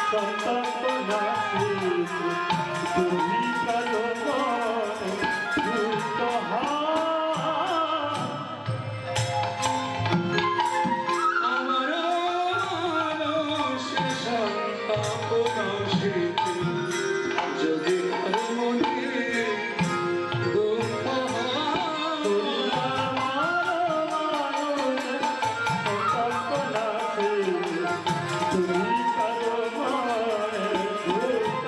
সন্তত নাচে তুমি কালো মনে মুক্ত আমার মানুষ সন্তাপ নাশিতে যদি মনে দুঃখ তুমি কালো মনে মুক্ত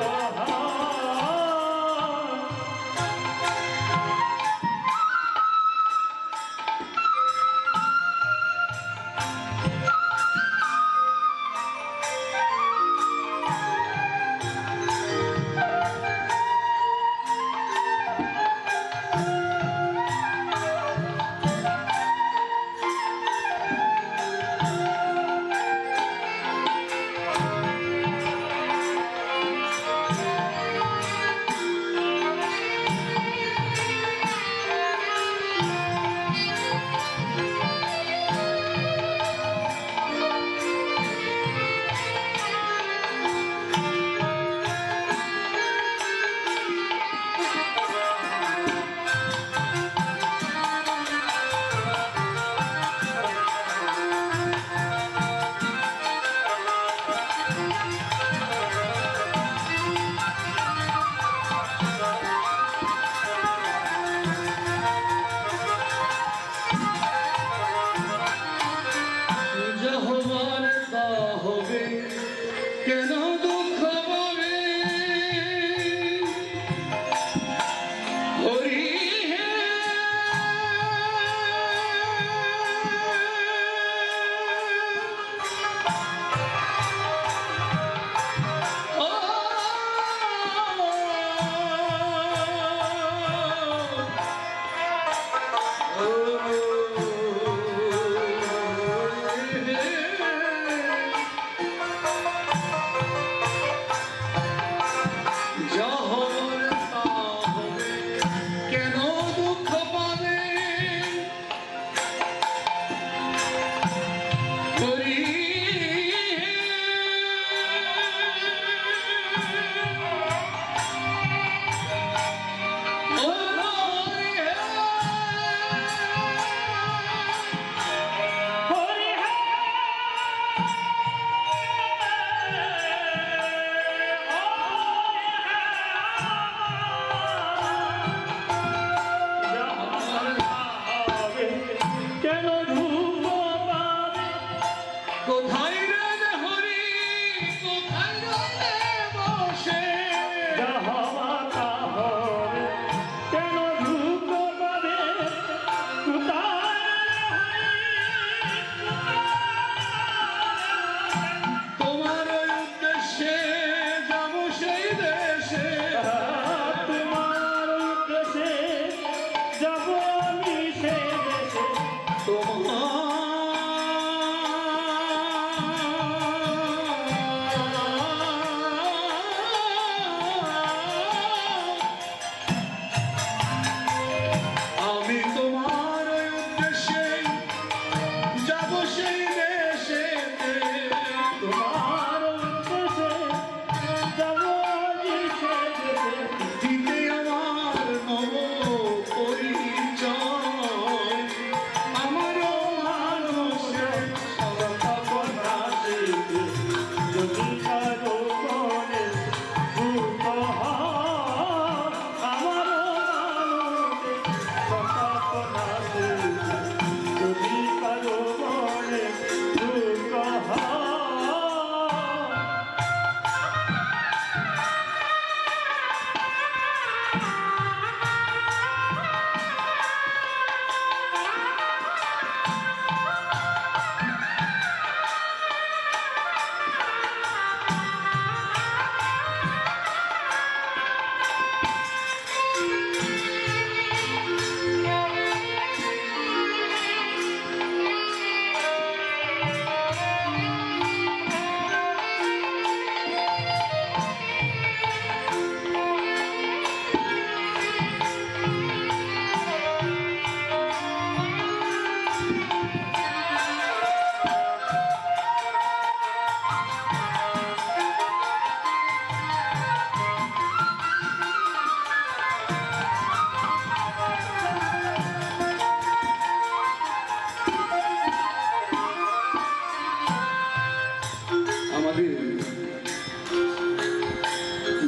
আমাদের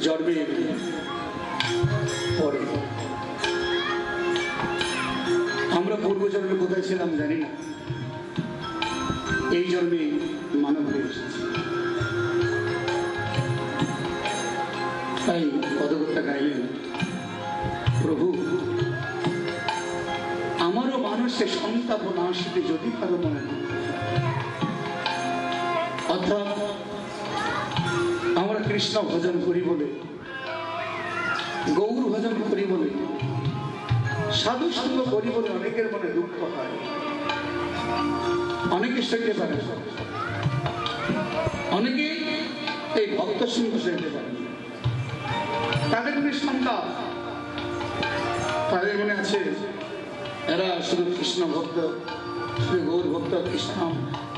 জন্মের পরে আমরা পূর্বজন্মে কোথায় ছিলাম জানি না, এই জন্মে মানব হয়ে এসেছি। তাই পদকর্তা গাইলেন, প্রভু আমারও মানুষের সন্তাপ নাশিতে যদি কারো মনে হয়, অর্থাৎ আমরা কৃষ্ণ ভজন করি বলে, গৌর ভজন করি বলে, সাধু সঙ্গ করি বলে অনেকের মনে দুঃখ হয়, অনেকে সইতে পারে, অনেকে এই ভক্ত সঙ্গ সইতে পারে। তাদের মনে সন্তাপ, তাদের মনে আছে এরা শুধু কৃষ্ণ ভক্ত, শুধু গৌর ভক্ত, কৃষ্ণ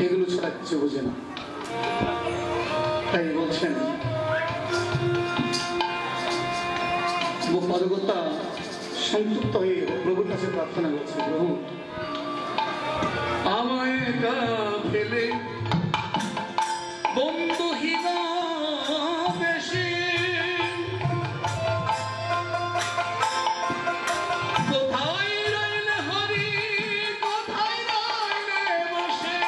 এগুলো ছাড়া কিছু বোঝে না। তাই বলছেন পদকর্তা সংযুক্ত হয়ে প্রভুর কাছে প্রার্থনা করছে, প্রভু আমায় ফেলে বন্ধুহীন দেশে কোথায় রইলে হরি, কোথায় রইলে বসে,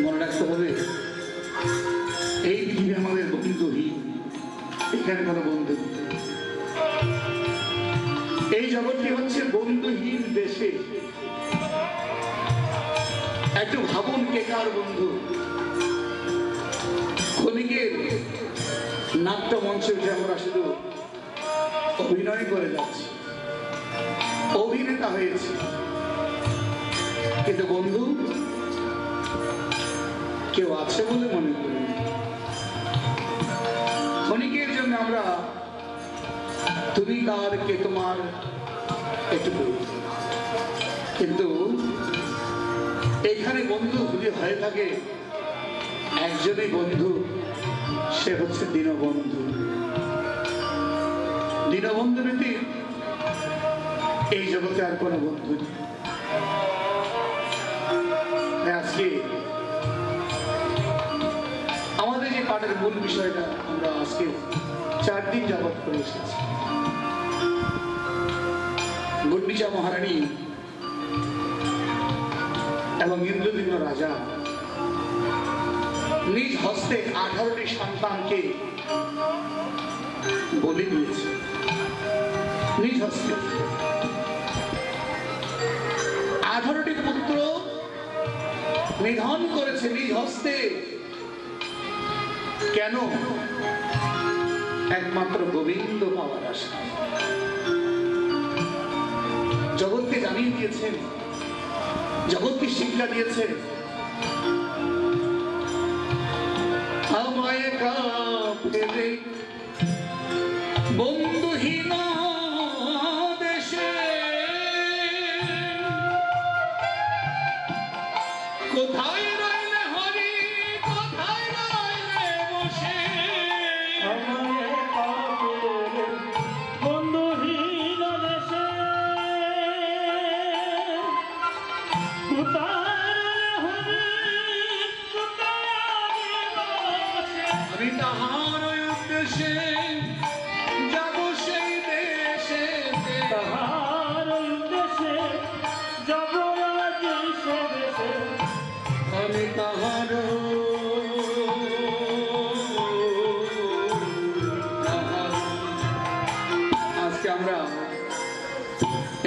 মনে রাখতে হবে এই পৃথিবী আমাদের বন্ধুহীন, এখানে কোনো বন্ধু, এই জগৎটি হচ্ছে বন্ধুহীন দেশে। একটু ভাবুন কে কার বন্ধু। ক্ষণিকের নাট্য মঞ্চে উঠে আমরা শুধু অভিনয় করে যাচ্ছি, অভিনেতা হয়েছে, কিন্তু বন্ধু কেউ আছে বলে মনে করি। ক্ষণিকের জন্য আমরা তুমি কার কে তোমার এটুকু, কিন্তু এখানে বন্ধু যদি হয়ে থাকে একজনই বন্ধু, সে হচ্ছে দীনবন্ধু। দীনবন্ধু নীতি এই জগতে আর কোনো বন্ধু নেই। আজকে আমাদের যে পাঠের মূল বিষয়টা আমরা আজকে 4 দিন যাবত করে এসেছি। গুন্ডিচা মহারানী এবং ইন্দ্রদীন রাজা নিজ হস্তে 18টি সন্তানকে বলি দিয়েছে, নিজ হস্তে 18টি পুত্র নিধন করেছে নিজ হস্তে। কেন? একমাত্র গোবিন্দ পাওয়ার আশা। জগৎকে জানিয়ে দিয়েছেন, জগৎকে শিক্ষা দিয়েছেন, আমায় ফেলে বন্ধুহীন দেশে কোথায় রইলে হরি, কোথায় রইলে বসে, বন্ধুহীন দেশে আমি তাহার উদ্দেশ্যে যাব সেই দেশে, তাহার উদ্দেশ্যে যাব সে দেশে, আমি তাহার আজকে আমরা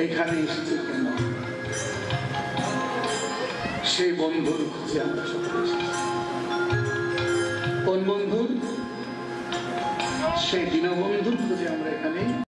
এখানে এসেছি কেন? সেই বন্ধুর খুঁজে আমরা সকলে এসেছি। কোন বন্ধু? সেই দীনবন্ধুর খুঁজে আমরা এখানে